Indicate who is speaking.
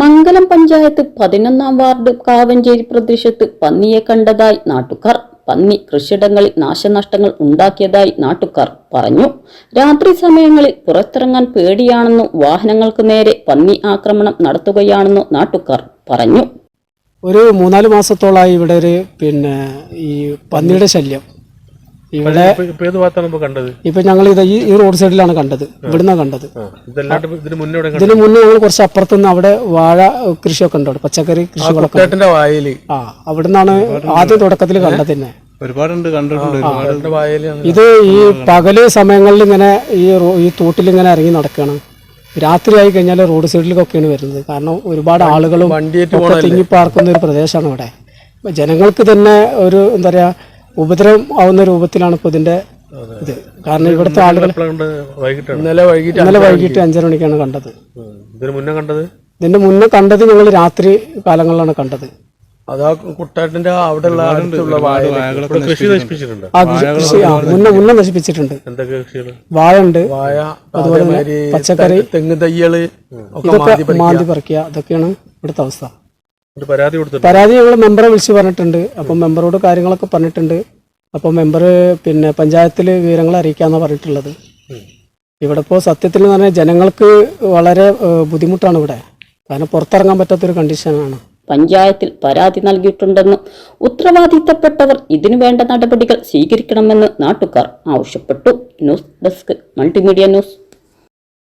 Speaker 1: മംഗലം panchayat 11-ാം ward Kavanchery പ്രദേശത്ത് പന്നിയെ കണ്ടതായി നാട്ടുകാർ. പന്നി കൃഷിയിടങ്ങളിൽ നാശനഷ്ടങ്ങൾ ഉണ്ടാക്കിയതായി നാട്ടുകാർ പറഞ്ഞു. രാത്രി സമയങ്ങളിൽ പുറത്തിറങ്ങാൻ പേടിയാണെന്നും വാഹനങ്ങൾക്ക് നേരെ പന്നി ആക്രമണം നടത്തുകയാണെന്നും നാട്ടുകാർ പറഞ്ഞു.
Speaker 2: ഒരു 3-4 മാസത്തോളായി ഇവിടെ ഈ പന്നിയുടെ ശല്യം. ഇവിടെ ഇപ്പൊ ഞങ്ങൾ ഈ റോഡ് സൈഡിലാണ് കണ്ടത്, ഇവിടുന്ന് കണ്ടത്. ഇതിന് മുന്നേ ഞങ്ങൾ കുറച്ച് അപ്പുറത്തുനിന്ന് അവിടെ വാഴ കൃഷിയൊക്കെ ഉണ്ട്, പച്ചക്കറി കൃഷികളൊക്കെ. അവിടെ നിന്നാണ് ആദ്യം തുടക്കത്തിൽ കണ്ടത് തന്നെ.
Speaker 3: ഒരുപാടുണ്ട്, കണ്ടിട്ടുണ്ട്.
Speaker 2: ഇത് ഈ പകല് സമയങ്ങളിൽ ഇങ്ങനെ ഈ തോട്ടിൽ ഇങ്ങനെ ഇറങ്ങി നടക്കണം. രാത്രി ആയി കഴിഞ്ഞാൽ റോഡ് സൈഡിലേക്കൊക്കെയാണ് വരുന്നത്. കാരണം ഒരുപാട് ആളുകളും തിങ്ങിപ്പാർക്കുന്ന ഒരു പ്രദേശമാണ് ഇവിടെ. ജനങ്ങൾക്ക് തന്നെ ഒരു എന്താ പറയാ ഉപദ്രവം ആവുന്ന രൂപത്തിലാണ് ഇപ്പൊ ഇതിന്റെ ഇത്. കാരണം ഇവിടുത്തെ ആളുകൾ ഇന്നലെ വൈകിട്ട് 5:30 മണിക്കാണ് കണ്ടത്. ഇതിന്റെ മുന്നേ കണ്ടത് ഞങ്ങൾ രാത്രി കാലങ്ങളിലാണ് കണ്ടത്.
Speaker 4: അതാ കുട്ടാട്ടിന്റെ അവിടെ
Speaker 2: മുന്നേ നശിപ്പിച്ചിട്ടുണ്ട്. വാഴ ഉണ്ട്, അതുപോലെ പച്ചക്കറി,
Speaker 4: തെങ്ങ് തയ്യല്
Speaker 2: ഇതൊക്കെ മാന്തി പറിക്കുക. അതൊക്കെയാണ് ഇവിടുത്തെ അവസ്ഥ.
Speaker 4: പരാതി
Speaker 2: ഞങ്ങൾ മെമ്പറെ വിളിച്ച് പറഞ്ഞിട്ടുണ്ട്. അപ്പം മെമ്പറോട് കാര്യങ്ങളൊക്കെ പറഞ്ഞിട്ടുണ്ട്. അപ്പം മെമ്പർ പഞ്ചായത്തിൽ വിവരങ്ങൾ അറിയിക്കാന്നാ പറഞ്ഞിട്ടുള്ളത്. ഇവിടെ ഇപ്പോൾ സത്യത്തിൽ എന്ന് പറഞ്ഞാൽ ജനങ്ങൾക്ക് വളരെ ബുദ്ധിമുട്ടാണ് ഇവിടെ. കാരണം പുറത്തിറങ്ങാൻ പറ്റാത്തൊരു കണ്ടീഷനാണ്.
Speaker 1: പഞ്ചായത്തിൽ പരാതി നൽകിയിട്ടുണ്ടെന്നും ഉത്തരവാദിത്തപ്പെട്ടവർ ഇതിനു വേണ്ട നടപടികൾ സ്വീകരിക്കണമെന്ന് നാട്ടുകാർ ആവശ്യപ്പെട്ടു. News desk, multimedia news.